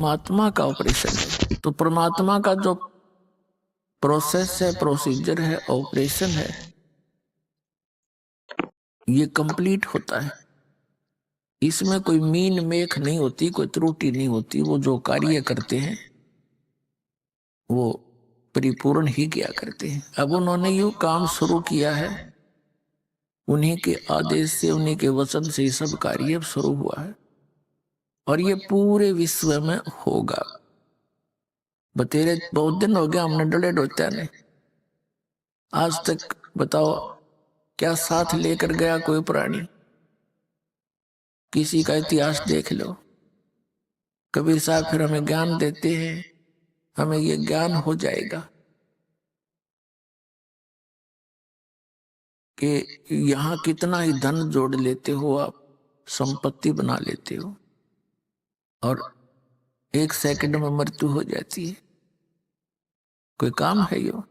परमात्मा का ऑपरेशन है। तो परमात्मा का जो प्रोसेस है, प्रोसीजर है, ऑपरेशन है, ये कंप्लीट होता है। इसमें कोई मीन मेख नहीं होती, कोई त्रुटि नहीं होती। वो जो कार्य करते हैं वो परिपूर्ण ही किया करते हैं। अब उन्होंने यू काम शुरू किया है, उन्हीं के आदेश से, उन्हीं के वचन से सब कार्य शुरू हुआ है और ये पूरे विश्व में होगा। बतेरे बहुत दिन हो गया हमने डले डोत्या ने, आज तक बताओ क्या साथ लेकर गया कोई प्राणी? किसी का इतिहास देख लो। कबीर साहब फिर हमें ज्ञान देते हैं, हमें ये ज्ञान हो जाएगा कि यहाँ कितना ही धन जोड़ लेते हो आप, संपत्ति बना लेते हो और एक सेकंड में मृत्यु हो जाती है। कोई काम है यो?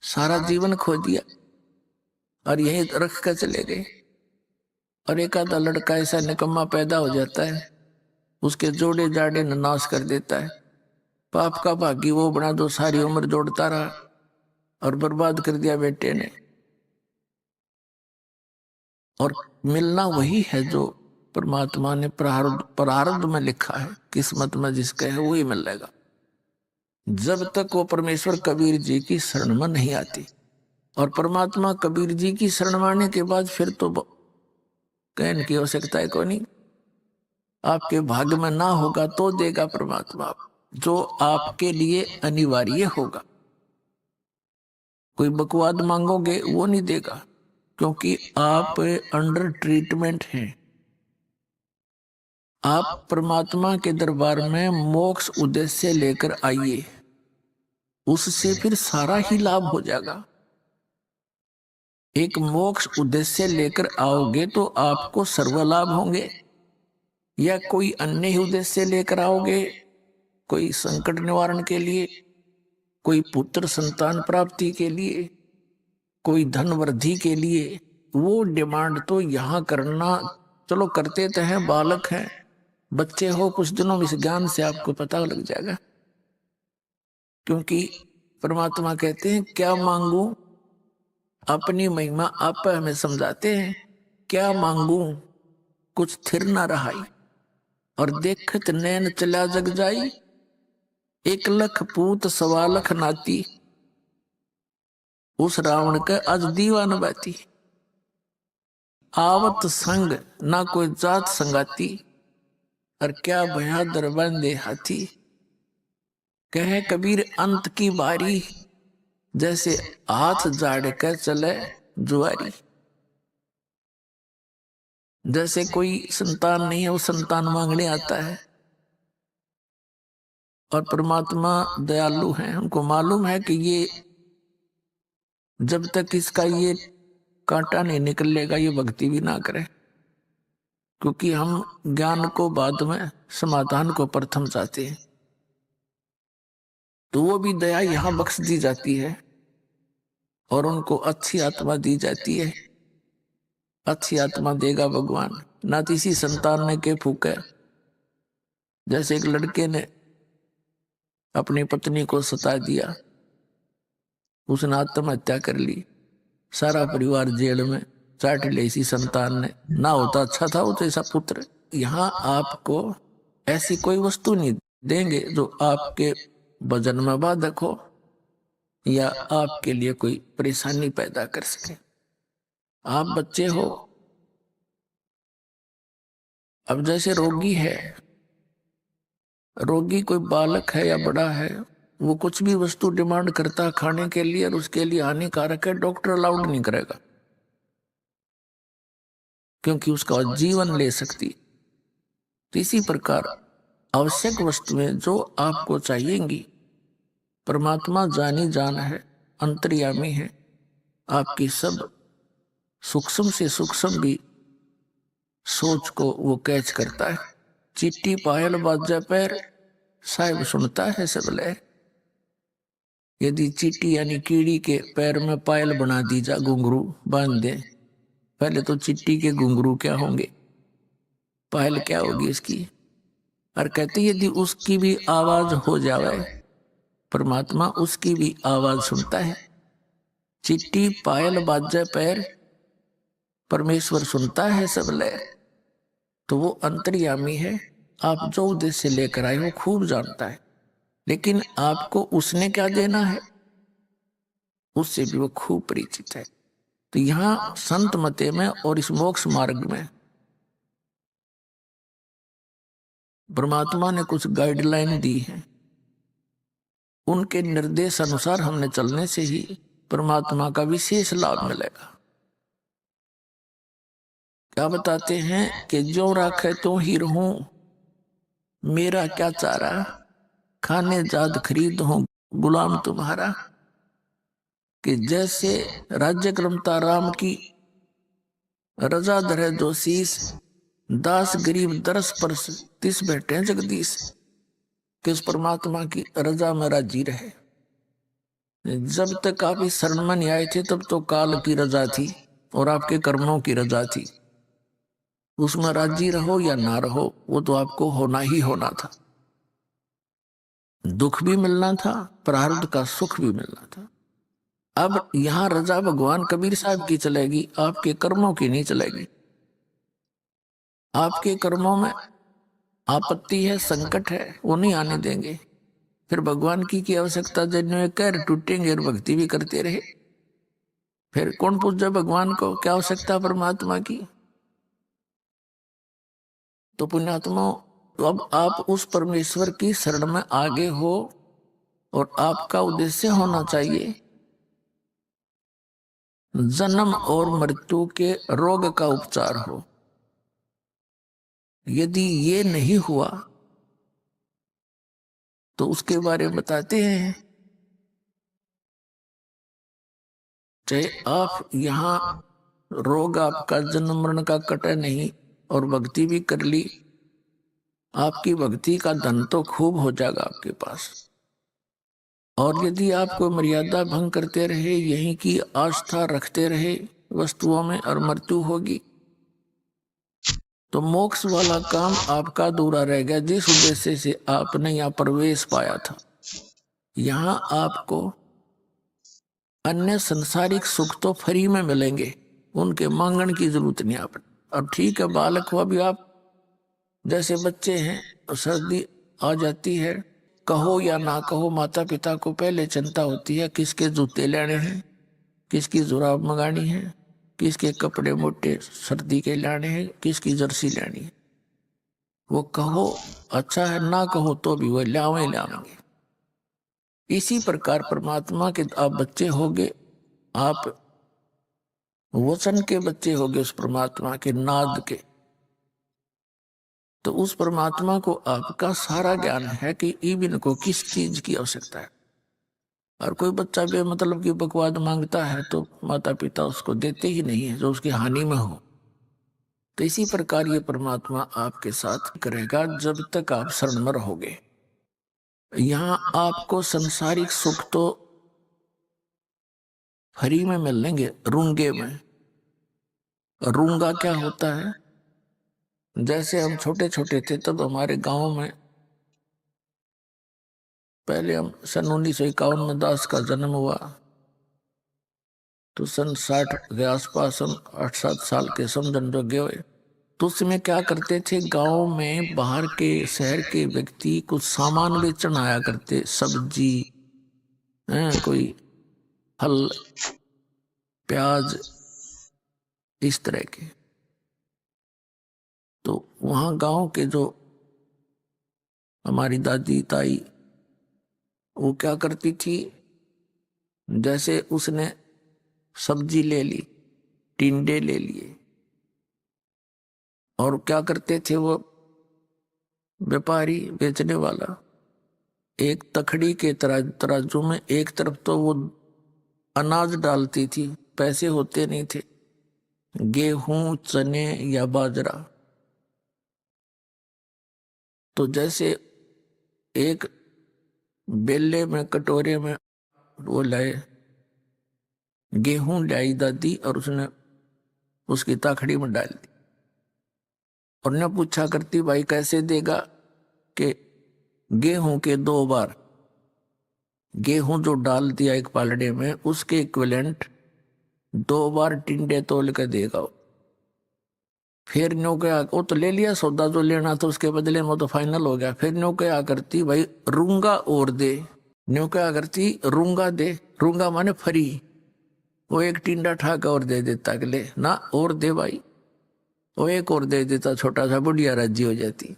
सारा जीवन खो दिया और यहीं रख कर चले गए। और एक आधा लड़का ऐसा निकम्मा पैदा हो जाता है, उसके जोड़े जाड़े नाश कर देता है। पाप का भागी वो बना दो, सारी उम्र जोड़ता रहा और बर्बाद कर दिया बेटे ने। और मिलना वही है जो परमात्मा ने प्रारब्ध में लिखा है, किस्मत में जिसका है वही मिलेगा। जब तक वो परमेश्वर कबीर जी की शरण में नहीं आती, और परमात्मा कबीर जी की शरण में आने के बाद फिर तो कहने की आवश्यकता है को नहीं। आपके भाग्य में ना होगा तो देगा परमात्मा, जो आपके लिए अनिवार्य होगा। कोई बकवाद मांगोगे वो नहीं देगा, क्योंकि आप अंडर ट्रीटमेंट हैं। आप परमात्मा के दरबार में मोक्ष उद्देश्य लेकर आइए, उससे फिर सारा ही लाभ हो जाएगा। एक मोक्ष उद्देश्य लेकर आओगे तो आपको सर्व लाभ होंगे, या कोई अन्य ही उद्देश्य लेकर आओगे, कोई संकट निवारण के लिए, कोई पुत्र संतान प्राप्ति के लिए, कोई धन वृद्धि के लिए, वो डिमांड तो यहाँ करना चलो करते तो हैं, बालक हैं, बच्चे हो, कुछ दिनों में इस ज्ञान से आपको पता लग जाएगा। क्योंकि परमात्मा कहते हैं क्या मांगू, अपनी महिमा आप हमें समझाते हैं। क्या मांगू कुछ थिर ना रहाई, और देखत नैन चला जग जाई, 1 लख पूत 1.25 लख नाती, उस रावण के आज दीवान बाती। आवत संग ना कोई जात संगाती, और क्या भया दरबान दे हाथी। कहे कबीर अंत की बारी, जैसे हाथ झाड़ कर चले जुआरी। जैसे कोई संतान नहीं है, वो संतान मांगने आता है, और परमात्मा दयालु हैं, उनको मालूम है कि ये जब तक इसका ये कांटा नहीं निकलेगा ये भक्ति भी ना करे। क्योंकि हम ज्ञान को बाद में, समाधान को प्रथम चाहते हैं, तो वो भी दया यहाँ बख्श दी जाती है और उनको अच्छी आत्मा दी जाती है। अच्छी आत्मा देगा भगवान, ना किसी संतान ने के फूके। जैसे एक लड़के ने अपनी पत्नी को सता दिया, उसने आत्महत्या कर ली, सारा परिवार जेल में, चाट ले इसी संतान ने। ना होता अच्छा था वो तो ऐसा पुत्र। यहाँ आपको ऐसी कोई वस्तु नहीं देंगे जो आपके वजन में बाधक हो या आपके लिए कोई परेशानी पैदा कर सके। आप बच्चे हो, अब जैसे रोगी है, रोगी कोई बालक है या बड़ा है, वो कुछ भी वस्तु डिमांड करता खाने के लिए और उसके लिए हानिकारक है, डॉक्टर अलाउड नहीं करेगा, क्योंकि उसका जीवन ले सकती। तो इसी प्रकार आवश्यक वस्तुएं जो आपको चाहिएंगी, परमात्मा जानी जान है, अंतर्यामी है, आपकी सब सूक्ष्म से सूक्ष्म भी सोच को वो कैच करता है। चिट्टी पायल बाजा पैर, साहिब सुनता है सब ले। यदि चींटी यानी कीड़ी के पैर में पायल बना दी जा, घुंघरू बांध दे, पहले तो चिट्टी के घुंघरू क्या होंगे, पायल क्या होगी इसकी, और कहते यदि उसकी भी आवाज हो जावे, परमात्मा उसकी भी आवाज सुनता है। चिट्टी पायल बाजे पैर, परमेश्वर सुनता है सब लहर। तो वो अंतर्यामी है, आप जो उद्देश्य लेकर आए हो खूब जानता है, लेकिन आपको उसने क्या देना है उससे भी वो खूब परिचित है। तो यहाँ संत मते में और इस मोक्ष मार्ग में परमात्मा ने कुछ गाइडलाइन दी है, उनके निर्देश अनुसार हमने चलने से ही परमात्मा का विशेष लाभ मिलेगा। क्या बताते हैं कि जो राखे तो ही रहूं, मेरा क्या चारा, खाने जाद खरीद हूं गुलाम तुम्हारा। कि जैसे राज्य क्रमता राम की, रजा धरे जो शीस, दास गरीब दरस पर तिस बैठे जगदीश। कि उस परमात्मा की रजा में राजी रहे। जब तक आप इस शरण में नहीं आए थे तब तो काल की रजा थी और आपके कर्मों की रजा थी। उसमें राजी रहो या ना रहो वो तो आपको होना ही होना था। दुख भी मिलना था, प्रारब्ध का सुख भी मिलना था। अब यहां रजा भगवान कबीर साहब की चलेगी, आपके कर्मों की नहीं चलेगी। आपके कर्मों में आपत्ति है, संकट है, वो नहीं आने देंगे। फिर भगवान की आवश्यकता जन्य कर टूटेंगे और भक्ति भी करते रहे। फिर कौन पूछे भगवान को, क्या आवश्यकता परमात्मा की। तो पुण्यात्मा, तो अब आप उस परमेश्वर की शरण में आगे हो और आपका उद्देश्य होना चाहिए जन्म और मृत्यु के रोग का उपचार हो। यदि ये नहीं हुआ तो उसके बारे में बताते हैं, चाहे आप यहाँ रोग आपका जन्म मरण का कटे नहीं और भक्ति भी कर ली, आपकी भक्ति का धन तो खूब हो जाएगा आपके पास। और यदि आप कोई मर्यादा भंग करते रहे, यहीं की आस्था रखते रहे वस्तुओं में और मृत्यु होगी, तो मोक्ष वाला काम आपका अधूरा रह गया। जिस उद्देश्य से आपने यहाँ प्रवेश पाया था, यहाँ आपको अन्य संसारिक सुख तो फ्री में मिलेंगे, उनके मांगने की जरूरत नहीं आप। अब ठीक है, बालक हो अभी आप, जैसे बच्चे हैं, सर्दी आ जाती है, कहो या ना कहो माता पिता को पहले चिंता होती है किसके जूते लेने हैं, किसकी जुराब मंगानी है, किसके कपड़े मोटे सर्दी के लाने हैं, किसकी जर्सी लेनी है। वो कहो अच्छा है, ना कहो तो भी वो लावेंगे। इसी प्रकार परमात्मा के आप बच्चे होगे, आप वचन के बच्चे होगे उस परमात्मा के नाद के। तो उस परमात्मा को आपका सारा ज्ञान है कि इबिन को किस चीज की आवश्यकता है। और कोई बच्चा बेमतलब की बकवाद मांगता है तो माता पिता उसको देते ही नहीं है जो उसकी हानि में हो। तो इसी प्रकार ये परमात्मा आपके साथ करेगा जब तक आप शरण में रहोगे। यहाँ आपको संसारिक सुख तो फ्री में मिलेंगे, रूंगे में। रूंगा क्या होता है, जैसे हम छोटे छोटे थे तब हमारे गांव में, पहले हम सन 1951 में दास का जन्म हुआ, तो सन 60 के आसपास हम 8-7 साल के समझन जोगे हुए। तो उसमें क्या करते थे, गांव में बाहर के शहर के व्यक्ति कुछ सामान बेचने आया करते, सब्जी, कोई फल, प्याज, इस तरह के। तो वहां गांव के जो हमारी दादी ताई, वो क्या करती थी, जैसे उसने सब्जी ले ली, टिंडे ले लिए, और क्या करते थे वो व्यापारी बेचने वाला, एक तखड़ी के तराजू में एक तरफ तो वो अनाज डालती थी, पैसे होते नहीं थे, गेहूं चने या बाजरा। तो जैसे एक बेले में कटोरे में वो लाए, गेहूं लाई दादी और उसने उसकी ताखड़ी में डाल दी और ने पूछा करती भाई कैसे देगा, कि गेहूं के 2 बार गेहूं जो डाल दिया एक पालड़े में, उसके इक्विवेलेंट 2 बार टिंडे तोल के देगा। फिर न्यू क्या, वो तो ले लिया सौदा जो लेना था, उसके बदले में तो फाइनल हो गया। फिर न्यू क्या करती, भाई रूंगा और दे। न्यू क्या करती, रूंगा दे। रूंगा माने फरी। वो एक टिंडा ठाका और दे देता अगले ना, और दे भाई। वो एक और दे देता, छोटा सा, बुढ़िया राज्य हो जाती।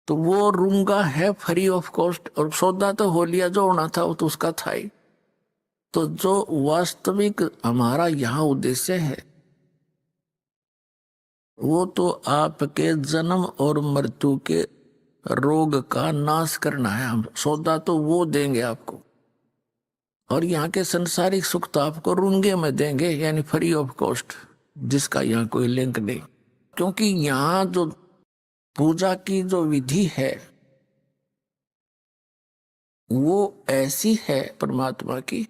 तो वो रूंगा है फ्री ऑफ कॉस्ट, और सौदा तो हो लिया, जो होना था वो तो उसका था ही। तो जो वास्तविक हमारा यहाँ उद्देश्य है, वो तो आपके जन्म और मृत्यु के रोग का नाश करना है। हम सौदा तो वो देंगे आपको, और यहाँ के संसारिक सुख तो आपको रूंगे में देंगे, यानी फ्री ऑफ कॉस्ट, जिसका यहाँ कोई लिंक नहीं। क्योंकि यहाँ जो पूजा की जो विधि है वो ऐसी है परमात्मा की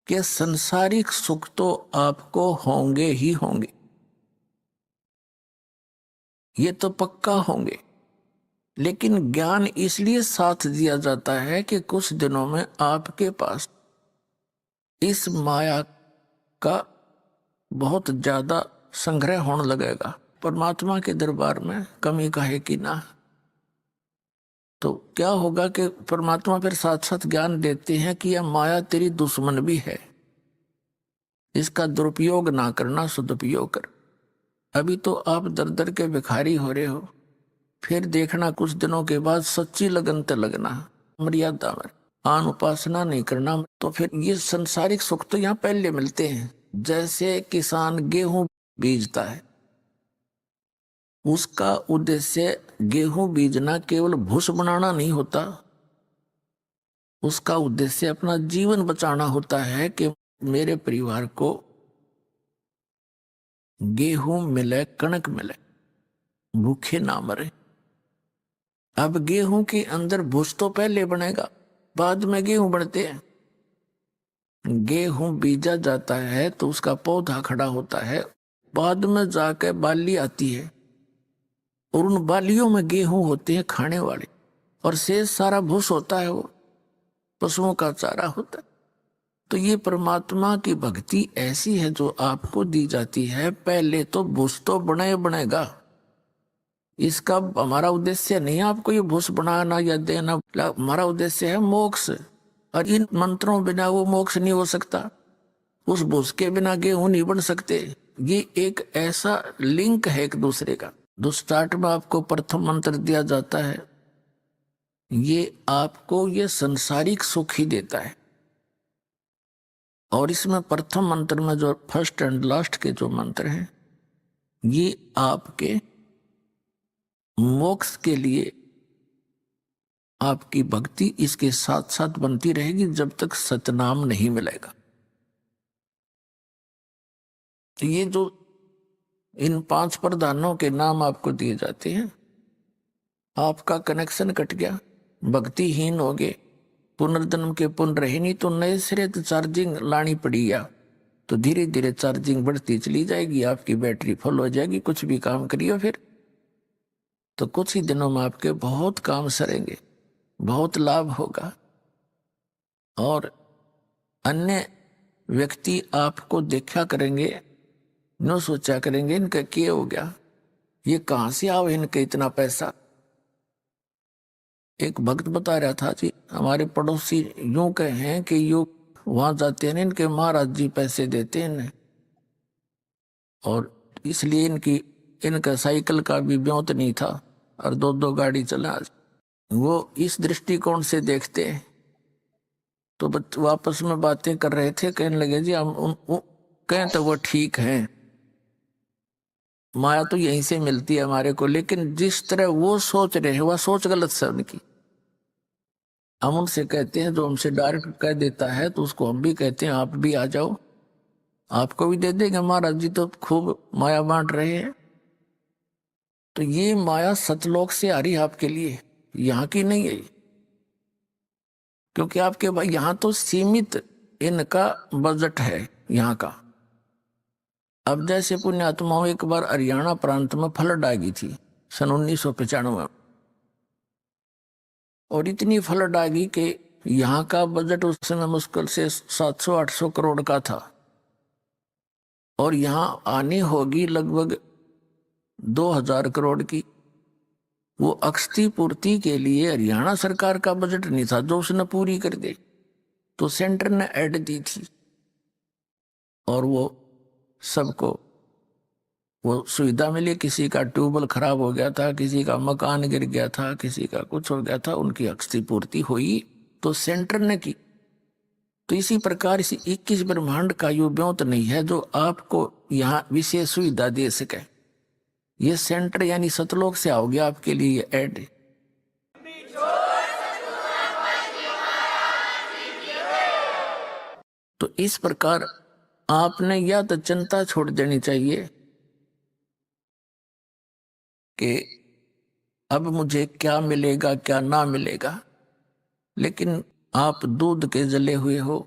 कि संसारिक सुख तो आपको होंगे ही होंगे, ये तो पक्का होंगे। लेकिन ज्ञान इसलिए साथ दिया जाता है कि कुछ दिनों में आपके पास इस माया का बहुत ज्यादा संग्रह होने लगेगा। परमात्मा के दरबार में कमी काहे की ना। तो क्या होगा कि परमात्मा फिर साथ साथ ज्ञान देते हैं कि यह माया तेरी दुश्मन भी है, इसका दुरुपयोग ना करना, सदुपयोग कर। अभी तो आप दर दर के भिखारी हो रहे हो, फिर देखना कुछ दिनों के बाद सच्ची लगन ते लगना, मर्यादा में आन उपासना नहीं करना। तो फिर ये संसारिक सुख तो यहाँ पहले मिलते हैं। जैसे किसान गेहूं बीजता है, उसका उद्देश्य गेहूं बीजना केवल भूस बनाना नहीं होता, उसका उद्देश्य अपना जीवन बचाना होता है कि मेरे परिवार को गेहूं मिले, कणक मिले, भूखे ना मरे। अब गेहूं के अंदर भूस तो पहले बनेगा, बाद में गेहूं बनते हैं। गेहूं बीजा जाता है तो उसका पौधा खड़ा होता है, बाद में जाकर बाली आती है, और उन बालियों में गेहूं होते हैं खाने वाले, और शेष सारा भूस होता है, वो पशुओं का चारा होता है। तो ये परमात्मा की भक्ति ऐसी है जो आपको दी जाती है। पहले तो भूस तो बनेगा, इसका हमारा उद्देश्य नहीं है आपको ये भूस बनाना या देना, हमारा उद्देश्य है मोक्ष। और इन मंत्रों बिना वो मोक्ष नहीं हो सकता, उस भूस के बिना गेहूं नहीं बन सकते। ये एक ऐसा लिंक है एक दूसरे का। जो स्टार्ट में आपको प्रथम मंत्र दिया जाता है, ये आपको ये संसारिक सुख ही देता है। और इसमें प्रथम मंत्र में जो फर्स्ट एंड लास्ट के जो मंत्र हैं, ये आपके मोक्ष के लिए आपकी भक्ति इसके साथ साथ बनती रहेगी जब तक सतनाम नहीं मिलेगा। तो ये जो इन 5 प्रधानों के नाम आपको दिए जाते हैं, आपका कनेक्शन कट गया, भक्तिहीन हो गए, पुनर्जन्म के पुण्य रहे नहीं, तो नए सिरे तो चार्जिंग लानी पड़ी या तो धीरे धीरे चार्जिंग बढ़ती चली जाएगी, आपकी बैटरी फुल हो जाएगी। कुछ भी काम करिए फिर तो कुछ ही दिनों में आपके बहुत काम सरेंगे, बहुत लाभ होगा। और अन्य व्यक्ति आपको देखा करेंगे, न सोचा करेंगे इनका क्या हो गया, ये कहां से आओ इनके इतना पैसा। एक भक्त बता रहा था जी, हमारे पड़ोसी यूं कहे कि यूं वहां जाते हैं, इनके महाराज जी पैसे देते हैं इन्हें, और इसलिए इनका साइकिल का भी ब्योत नहीं था, और 2-2 गाड़ी चला। वो इस दृष्टिकोण से देखते हैं। तो वापस में बातें कर रहे थे, कहने लगे जी हम कहें तो वो ठीक है, माया तो यहीं से मिलती है हमारे को, लेकिन जिस तरह वो सोच रहे हैं वह सोच गलत है उनकी। हम उनसे कहते हैं, जो हमसे डायरेक्ट कह देता है तो उसको हम भी कहते हैं आप भी आ जाओ, आपको भी दे देंगे, महाराज जी तो खूब माया बांट रहे हैं। तो ये माया सतलोक से आ रही है आपके लिए, यहाँ की नहीं है, क्योंकि आपके भाई यहाँ तो सीमित इनका बजट है यहाँ का। अब जैसे पुण्यात्माओं एक बार हरियाणा प्रांत में फ्लड आ गई थी सन 1995 में, और इतनी फ्लड आ गई कि यहाँ का बजट उस समय मुश्किल से 700-800 करोड़ का था, और यहाँ आने होगी लगभग 2000 करोड़ की। वो अक्षति पूर्ति के लिए हरियाणा सरकार का बजट नहीं था जो उसने पूरी कर दे, तो सेंटर ने ऐड दी थी, और वो सबको वो सुविधा मिली। किसी का ट्यूबवेल खराब हो गया था, किसी का मकान गिर गया था, किसी का कुछ हो गया था, उनकी अक्षति पूर्ति हुई तो सेंटर ने की। तो इसी प्रकार इसी 21 ब्रह्मांड का यो ब्योत नहीं है जो आपको यहाँ विशेष सुविधा दे सके। ये सेंटर यानी सतलोक से आओगे आपके लिए ऐड। तो इस प्रकार आपने या तो चिंता छोड़ देनी चाहिए कि अब मुझे क्या मिलेगा क्या ना मिलेगा, लेकिन आप दूध के जले हुए हो,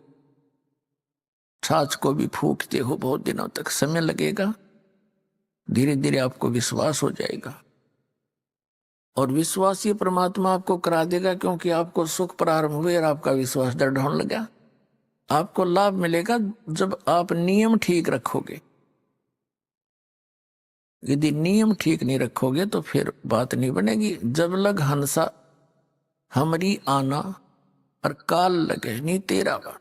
छाछ को भी फूकते हो बहुत दिनों तक, समय लगेगा, धीरे धीरे आपको विश्वास हो जाएगा, और विश्वास ये परमात्मा आपको करा देगा, क्योंकि आपको सुख प्रारंभ हुए और आपका विश्वास दृढ़ होने लगा। आपको लाभ मिलेगा जब आप नियम ठीक रखोगे। यदि नियम ठीक नहीं रखोगे तो फिर बात नहीं बनेगी। जब लग हंसा हमरी आना और काल लगे नहीं तेरा बा।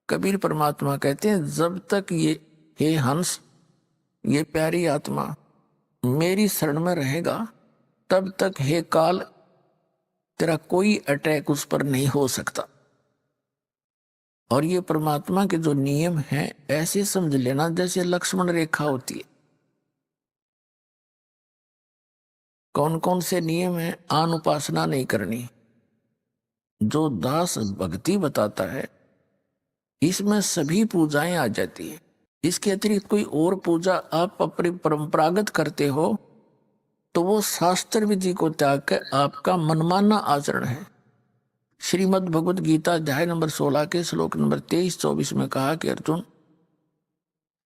कबीर परमात्मा कहते हैं जब तक ये हे हंस, ये प्यारी आत्मा मेरी शरण में रहेगा, तब तक हे काल तेरा कोई अटैक उस पर नहीं हो सकता। और ये परमात्मा के जो नियम हैं ऐसे समझ लेना जैसे लक्ष्मण रेखा होती है। कौन कौन से नियम है? आन उपासना नहीं करनी, जो दास भक्ति बताता है इसमें सभी पूजाएं आ जाती है। इसके अतिरिक्त कोई और पूजा आप अपनी परंपरागत करते हो तो वो शास्त्र विधि को त्याग कर आपका मनमाना आचरण है। श्रीमद् भगवद गीता अध्याय नंबर 16 के श्लोक नंबर 23-24 में कहा कि अर्जुन,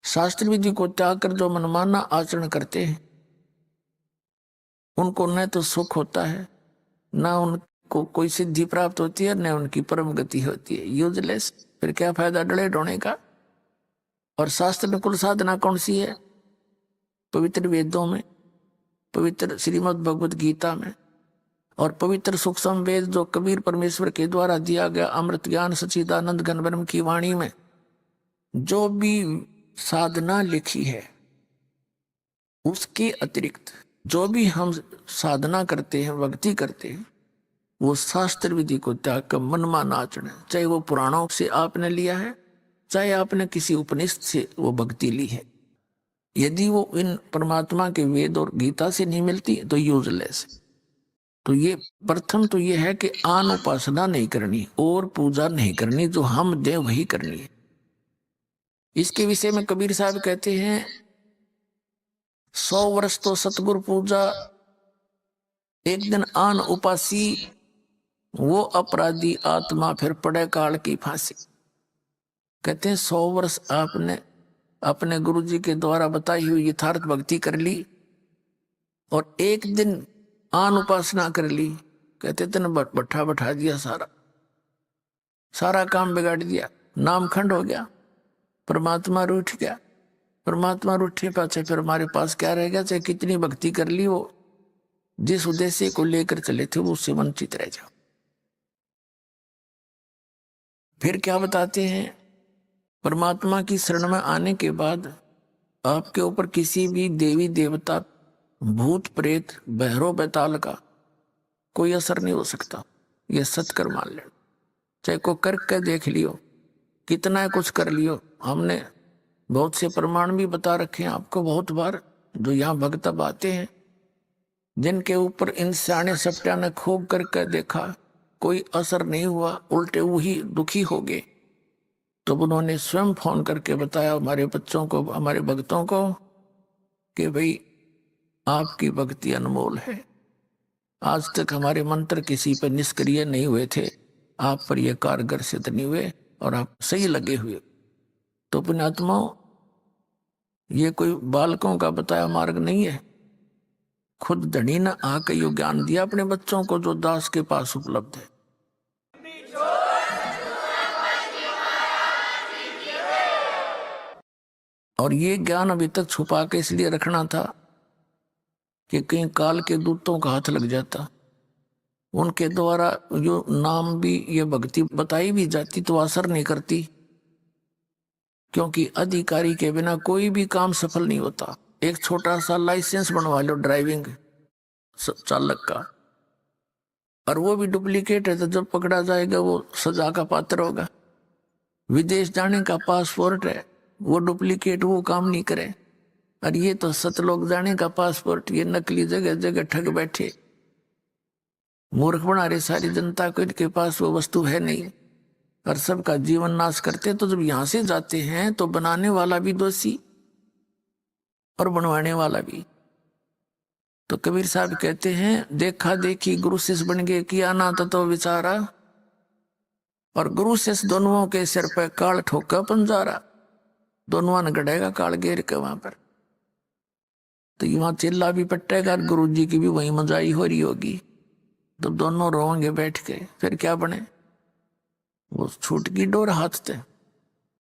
शास्त्र विधि को त्याग कर जो मनमाना आचरण करते हैं उनको न तो सुख होता है, न उनको कोई सिद्धि प्राप्त होती है, न उनकी परम गति होती है। यूजलेस, फिर क्या फायदा डले ढोने का। और शास्त्र में कुल साधना कौन सी है? पवित्र वेदों में, पवित्र श्रीमद् भगवद गीता में, और पवित्र सूक्ष्म वेद जो कबीर परमेश्वर के द्वारा दिया गया अमृत ज्ञान सच्चिदानंद घन ब्रह्म की वाणी में जो भी साधना लिखी है, उसके अतिरिक्त जो भी हम साधना करते हैं, भक्ति करते हैं, वो शास्त्र विधि को त्याग कर मनमाना आचरण है। चाहे वो पुराणों से आपने लिया है, चाहे आपने किसी उपनिषद से वो भक्ति ली है, यदि वो इन परमात्मा के वेद और गीता से नहीं मिलती तो यूजलेस है। तो ये प्रथम तो ये है कि आन उपासना नहीं करनी और पूजा नहीं करनी, जो हम दे वही करनी है। इसके विषय में कबीर साहब कहते हैं 100 वर्ष तो सतगुरु पूजा, एक दिन आन उपासी, वो अपराधी आत्मा फिर पड़े काल की फांसी। कहते हैं 100 वर्ष आपने अपने गुरु जी के द्वारा बताई हुई यथार्थ भक्ति कर ली और एक दिन आन उपासना कर ली, कहते तेने बैठा बैठा दिया, सारा काम बिगाड़ दिया, नाम खंड हो गया, परमात्मा रूठ गया। परमात्मा रूठे पाछे फिर हमारे पास क्या रह गया? चाहे कितनी भक्ति कर ली हो, जिस उद्देश्य को लेकर चले थे वो उससे वंचित रह जाओ। फिर क्या बताते हैं? परमात्मा की शरण में आने के बाद आपके ऊपर किसी भी देवी देवता, भूत प्रेत, बहरो बैताल का कोई असर नहीं हो सकता। ये सत्कर मान लेना। चाहे को करके देख लियो, कितना कुछ कर लियो, हमने बहुत से प्रमाण भी बता रखे हैं आपको बहुत बार, जो यहाँ भक्त आते हैं जिनके ऊपर इन सियाने सप्टिया ने खूब करके देखा, कोई असर नहीं हुआ, उल्टे वही दुखी हो गए। तो उन्होंने स्वयं फोन करके बताया हमारे बच्चों को, हमारे भक्तों को, कि भाई आपकी भक्ति अनमोल है, आज तक हमारे मंत्र किसी पर निष्क्रिय नहीं हुए थे, आप पर ये कारगर सिद्ध नहीं हुए और आप सही लगे हुए। तो पुण्यात्माओं, ये कोई बालकों का बताया मार्ग नहीं है। खुद धनी ने आके यो ज्ञान दिया अपने बच्चों को जो दास के पास उपलब्ध है। और ये ज्ञान अभी तक छुपा के इसलिए रखना था कि कहीं काल के दूतों का हाथ लग जाता, उनके द्वारा जो नाम भी ये भक्ति बताई भी जाती तो असर नहीं करती, क्योंकि अधिकारी के बिना कोई भी काम सफल नहीं होता। एक छोटा सा लाइसेंस बनवा लो ड्राइविंग चालक का, और वो भी डुप्लीकेट है तो जब पकड़ा जाएगा वो सजा का पात्र होगा। विदेश जाने का पासपोर्ट है, वो डुप्लीकेट, वो काम नहीं करे। और ये तो सतलोक जाने का पासपोर्ट, ये नकली जगह जगह ठग बैठे, मूर्ख बना रहे सारी जनता को, इनके पास वो वस्तु है नहीं और सबका जीवन नाश करते। तो जब यहां से जाते हैं तो बनाने वाला भी दोषी और बनवाने वाला भी। तो कबीर साहब कहते हैं, देखा देखी गुरु शिष्य बन गए, किया ना तो विचारा, और गुरु शिष्य दोनों के सिर पर काल ठोका पंजारा। दोनों ने गड़ेगा काल घेर के वहां पर, तो वहां चिल्ला भी पट्टेगा, गुरु जी की भी वही मजाई हो रही होगी। तो दोनों रोएंगे बैठ के, फिर क्या बने, वो छूट की डोर हाथ थे।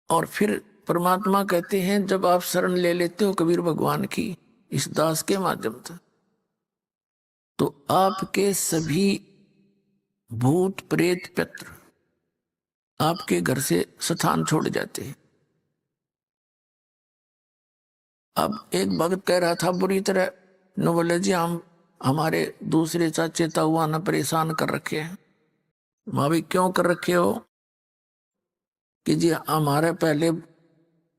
और फिर परमात्मा कहते हैं, जब आप शरण ले लेते हो कबीर भगवान की इस दास के माध्यम से, तो आपके सभी भूत प्रेत पितृ आपके घर से स्थान छोड़ जाते हैं। अब एक भक्त कह रहा था बुरी तरह, न बोले जी हम हमारे दूसरे चाचे ताऊआ ने परेशान कर रखे हैं। माँ भी क्यों कर रखे हो, कि जी हमारे पहले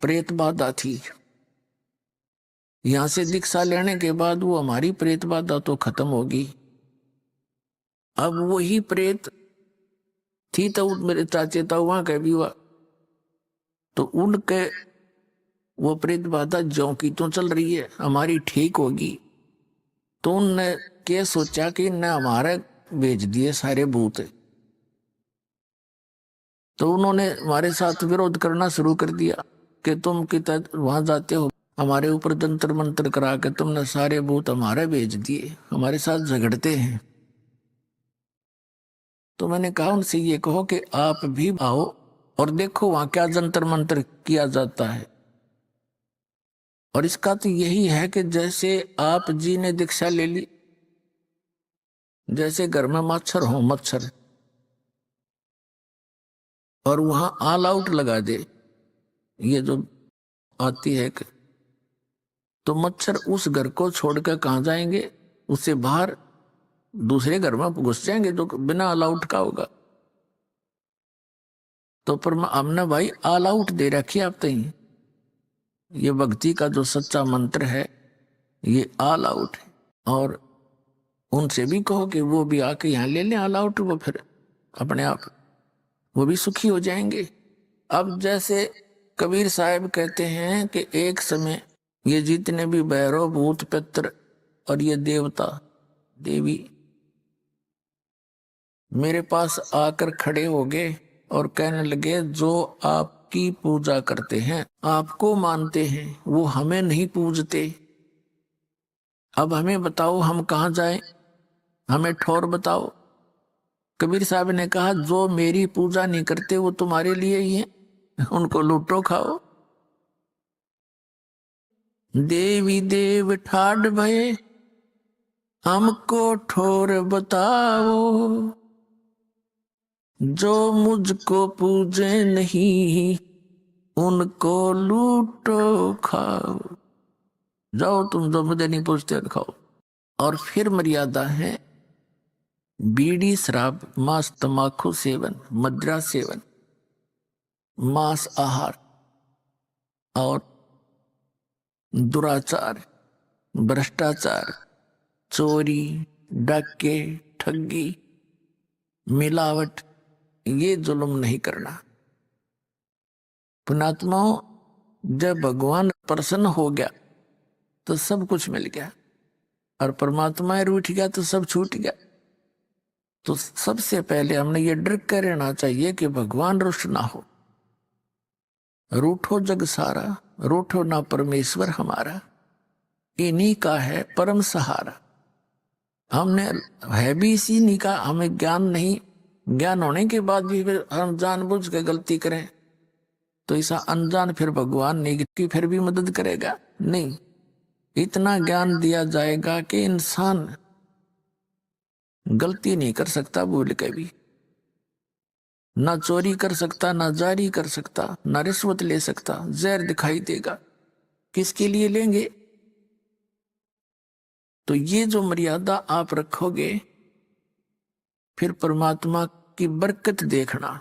प्रेत बाधा थी, यहां से दीक्षा लेने के बाद वो हमारी प्रेत बाधा तो खत्म होगी। अब वही प्रेत थी तो मेरे चाचे ताऊआ के भी हुआ, तो उनके वो प्रेत बाधा ज्यों की तो चल रही है, हमारी ठीक होगी। तो उनने क्या सोचा कि इनने हमारे भेज दिए सारे भूत, तो उन्होंने हमारे साथ विरोध करना शुरू कर दिया कि तुम कितना वहां जाते हो, हमारे ऊपर जंतर मंत्र करा के तुमने सारे भूत हमारे भेज दिए, हमारे साथ झगड़ते हैं। तो मैंने कहा उनसे ये कहो कि आप भी आओ और देखो वहां क्या जंतर मंत्र किया जाता है। और इसका तो यही है कि जैसे आप जी ने दीक्षा ले ली, जैसे घर में मच्छर हो मच्छर, और वहां ऑल आउट लगा दे, ये जो आती है कि, तो मच्छर उस घर को छोड़कर कहां जाएंगे, उससे बाहर दूसरे घर में घुस जाएंगे जो बिना ऑल आउट का होगा। तो पर हमने भाई ऑल आउट दे रखी आप तई, ये भक्ति का जो सच्चा मंत्र है ये ऑल आउट है। और उनसे भी कहो कि वो भी आके यहाँ ले लें ऑल आउट, वो फिर अपने आप वो भी सुखी हो जाएंगे। अब जैसे कबीर साहब कहते हैं कि एक समय ये जितने भी भैरव भूत पित्र और ये देवता देवी मेरे पास आकर खड़े हो गए और कहने लगे, जो आपकी पूजा करते हैं, आपको मानते हैं, वो हमें नहीं पूजते। अब हमें बताओ हम कहाँ जाएं, हमें ठौर बताओ। कबीर साहब ने कहा, जो मेरी पूजा नहीं करते वो तुम्हारे लिए ही है, उनको लूटो खाओ। देवी देव ठाड भये हमको ठोर बताओ, जो मुझको पूजे नहीं उनको लूटो खाओ। जाओ तुम जो मुझे नहीं पूछते खाओ। और फिर मर्यादा है, बीड़ी शराब मांस तंबाकू सेवन मदिरा सेवन मांस आहार और दुराचार भ्रष्टाचार चोरी डाके ठगी मिलावट, ये जुल्म नहीं करना। पुणात्माओं, जब भगवान प्रसन्न हो गया तो सब कुछ मिल गया, और परमात्मा रूठ गया तो सब छूट गया। तो सबसे पहले हमने ये डर कर रहना चाहिए कि भगवान रुष्ट ना हो। रूठो जग सारा, रूठो ना परमेश्वर हमारा, इन्हीं का है परम सहारा। हमने है भी इसी नहीं का, हमें ज्ञान नहीं, ज्ञान होने के बाद भी फिर हम जानबूझ के गलती करें तो ऐसा अनजान फिर भगवान नहीं की फिर भी मदद करेगा? नहीं, इतना ज्ञान दिया जाएगा कि इंसान गलती नहीं कर सकता भूल के भी, ना चोरी कर सकता, ना जारी कर सकता, ना रिश्वत ले सकता। जहर दिखाई देगा, किसके लिए लेंगे? तो ये जो मर्यादा आप रखोगे फिर परमात्मा की बरकत देखना।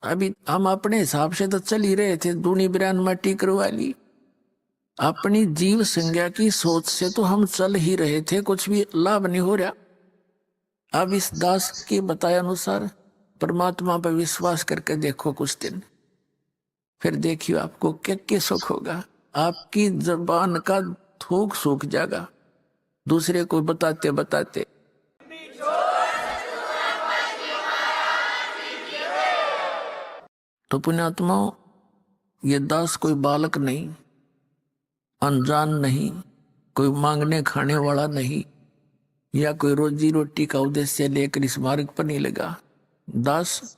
अभी हम अपने हिसाब से तो चल ही रहे थे, दूनी बिरान मट्टी करवा ली, अपनी जीव संज्ञा की सोच से तो हम चल ही रहे थे, कुछ भी लाभ नहीं हो रहा। अब इस दास के बताए अनुसार परमात्मा पर विश्वास करके देखो कुछ दिन, फिर देखियो आपको क्या क्या सुख होगा। आपकी जबान का थूक सूख जाएगा दूसरे को बताते बताते। तो पुण्यात्माओं, ये दास कोई बालक नहीं, अनजान नहीं, कोई मांगने खाने वाला नहीं, या कोई रोजी रोटी का उद्देश्य लेकर इस मार्ग पर नहीं लगा। दास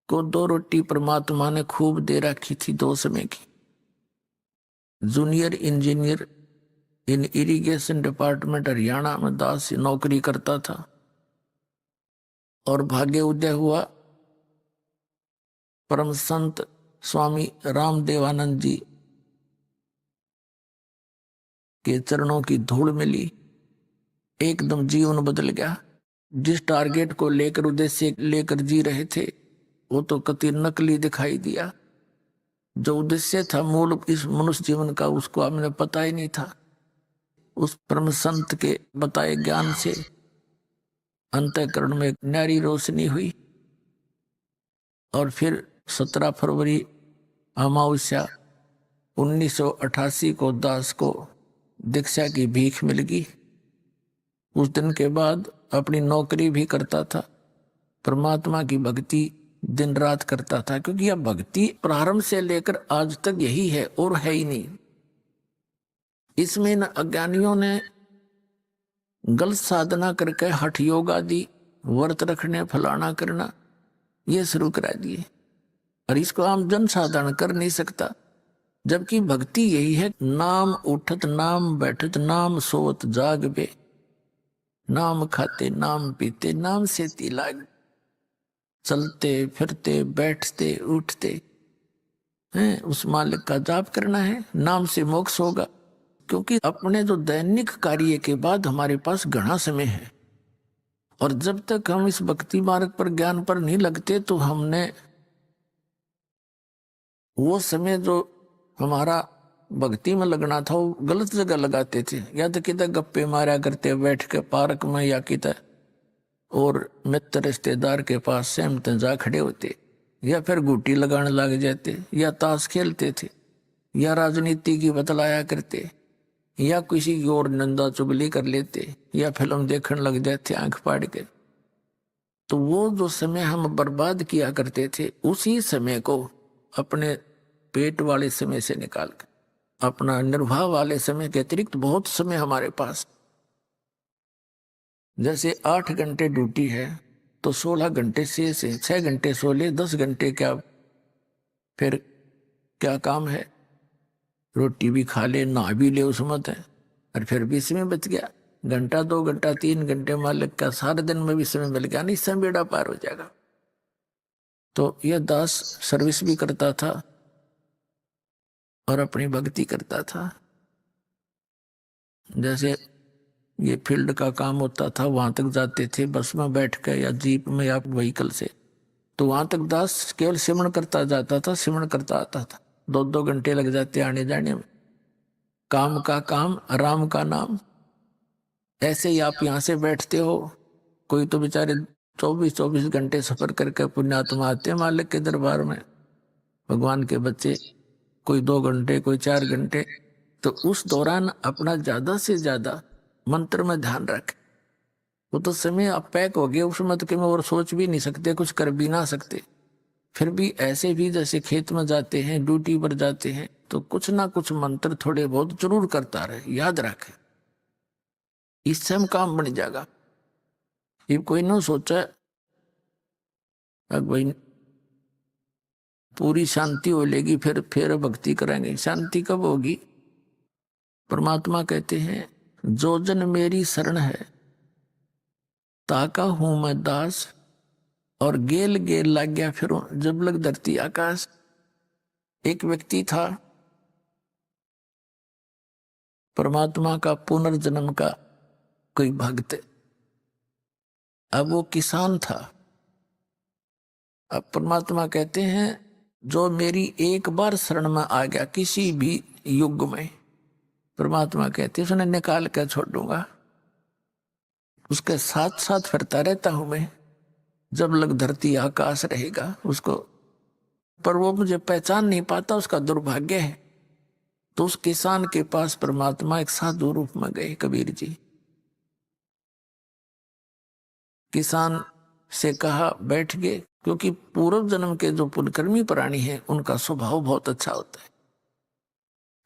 को 2 रोटी परमात्मा ने खूब दे रखी थी 2 समय की। जूनियर इंजीनियर इन इरिगेशन डिपार्टमेंट हरियाणा में दास नौकरी करता था, और भाग्य उदय हुआ परम संत स्वामी रामदेवानंद जी के चरणों की धूल मिली, एकदम जीवन बदल गया। जिस टारगेट को लेकर उद्देश्य लेकर जी रहे थे वो तो कति नकली दिखाई दिया। जो उद्देश्य था मूल इस मनुष्य जीवन का, उसको हमने पता ही नहीं था। उस परम संत के बताए ज्ञान से अंतःकरण में एक न्यारी रोशनी हुई, और फिर 17 फरवरी अमावस्या 1988 को दास को दीक्षा की भीख मिल गई। उस दिन के बाद अपनी नौकरी भी करता था, परमात्मा की भक्ति दिन रात करता था, क्योंकि यह भक्ति प्रारंभ से लेकर आज तक यही है और है ही नहीं। इसमें न अज्ञानियों ने गलत साधना करके हठ योग आदि व्रत रखने फलाना करना ये शुरू करा दिए, और इसको आम जन साधारण कर नहीं सकता। जबकि भक्ति यही है, नाम उठत नाम बैठत नाम सोत जाग बे, नाम खाते नाम पीते नाम से लाग, चलते फिरते बैठते उठते हैं उस मालिक का जाप करना है, नाम से मोक्ष होगा। क्योंकि अपने जो दैनिक कार्य के बाद हमारे पास घना समय है, और जब तक हम इस भक्ति मार्ग पर ज्ञान पर नहीं लगते तो हमने वो समय जो हमारा भक्ति में लगना था वो गलत जगह लगाते थे। या तो किधर गप्पे मारा करते बैठ के पार्क में, या किधर और मित्र रिश्तेदार के पास सहमत जा खड़े होते, या फिर गुटी लगाने लग जाते, या ताश खेलते थे, या राजनीति की बतलाया करते, या किसी की और निंदा चुगली कर लेते, या फिल्म देखने लग जाते आंख फाड़ के। तो वो जो समय हम बर्बाद किया करते थे, उसी समय को अपने पेट वाले समय से निकाल कर अपना निर्वाह वाले समय के अतिरिक्त बहुत समय हमारे पास, जैसे 8 घंटे ड्यूटी है तो 16 घंटे से 6 घंटे सो ले, 10 घंटे क्या फिर क्या काम है, रोटी भी खा ले नहा भी ले उसमत है, और फिर भी समय बच गया। घंटा 2 घंटा 3 घंटे मालिक का सारे दिन में भी समय मिल गया, नहीं समय बेड़ा पार हो जाएगा। तो यह दास सर्विस भी करता था और अपनी भक्ति करता था। जैसे ये फील्ड का काम होता था, वहां तक जाते थे बस में बैठ कर या जीप में या व्हीकल से, तो वहां तक दास केवल सिमरण करता जाता था, सिमरण करता आता था। 2-2 घंटे लग जाते आने जाने में। काम का काम, राम का नाम। ऐसे ही आप यहाँ से बैठते हो, कोई तो बेचारे 24-24 घंटे सफर करके पुण्यात्मा आते हैं मालिक के दरबार में, भगवान के बच्चे, कोई 2 घंटे कोई 4 घंटे। तो उस दौरान अपना ज्यादा से ज्यादा मंत्र में ध्यान रखें। वो तो समय आप पैक हो गए उस मत में, और सोच भी नहीं सकते, कुछ कर भी ना सकते। फिर भी ऐसे भी जैसे खेत में जाते हैं, ड्यूटी पर जाते हैं, तो कुछ ना कुछ मंत्र थोड़े बहुत जरूर करता रहे, याद रखें। इससे हम काम बन जाएगा। ये कोई ना सोचा भाई पूरी शांति हो लेगी फिर भक्ति करेंगे। शांति कब होगी? परमात्मा कहते हैं जो जन मेरी शरण है ताका हूं मैं दास, और गेल गेल लग गया फिर जब लग धरती आकाश। एक व्यक्ति था परमात्मा का पुनर्जन्म का कोई भक्त, अब वो किसान था। अब परमात्मा कहते हैं जो मेरी एक बार शरण में आ गया किसी भी युग में, परमात्मा कहते हैं उसने निकाल कर छोड़ दूंगा। उसके साथ साथ फिरता रहता हूं मैं जब लग धरती आकाश रहेगा उसको, पर वो मुझे पहचान नहीं पाता, उसका दुर्भाग्य है। तो उस किसान के पास परमात्मा एक साधु रूप में गए कबीर जी। किसान से कहा बैठ गए, क्योंकि पूर्व जन्म के जो पुण्यकर्मी प्राणी हैं उनका स्वभाव बहुत अच्छा होता है।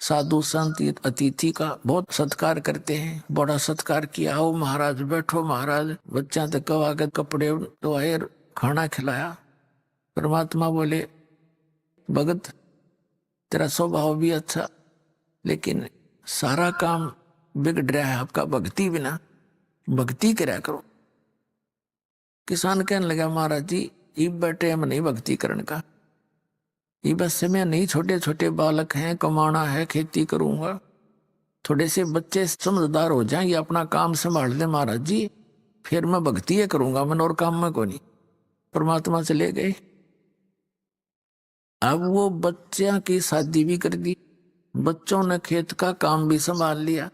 साधु संत अतिथि का बहुत सत्कार करते हैं। बड़ा सत्कार किया, आओ महाराज बैठो महाराज, बच्चा तक आगे कपड़े धोए, खाना खिलाया। परमात्मा बोले भगत तेरा स्वभाव भी अच्छा, लेकिन सारा काम बिगड़ रहा है आपका भक्ति बिना, भक्ति करा करो। किसान कहने लगा महाराज जी इब बैठे हम नहीं भक्ति करने का, ये बस समय नहीं, छोटे छोटे बालक हैं, कमाना है, खेती करूंगा। थोड़े से बच्चे समझदार हो जाएं, ये अपना काम संभाल दे महाराज जी, फिर मैं भक्ति ये करूंगा, मैं और काम में को नहीं। परमात्मा चले गए। अब वो बच्चियां की शादी भी कर दी, बच्चों ने खेत का काम भी संभाल लिया,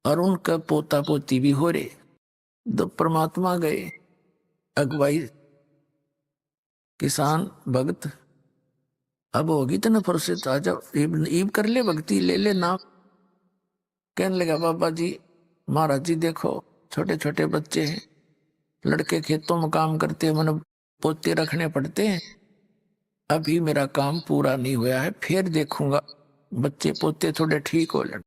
और उनका पोता पोती भी हो रहे। तो परमात्मा गए, अगुवाई किसान भक्त अब होगी तो ना फुर्सत, आ जाओ ईब कर ले, भक्ति ले ले नाम। कहने लगा बाबा जी महाराज जी देखो छोटे छोटे बच्चे हैं, लड़के खेतों में काम करते हैं, मैंने पोते रखने पड़ते हैं, अभी मेरा काम पूरा नहीं हुआ है, फिर देखूंगा बच्चे पोते थोड़े ठीक हो जाए।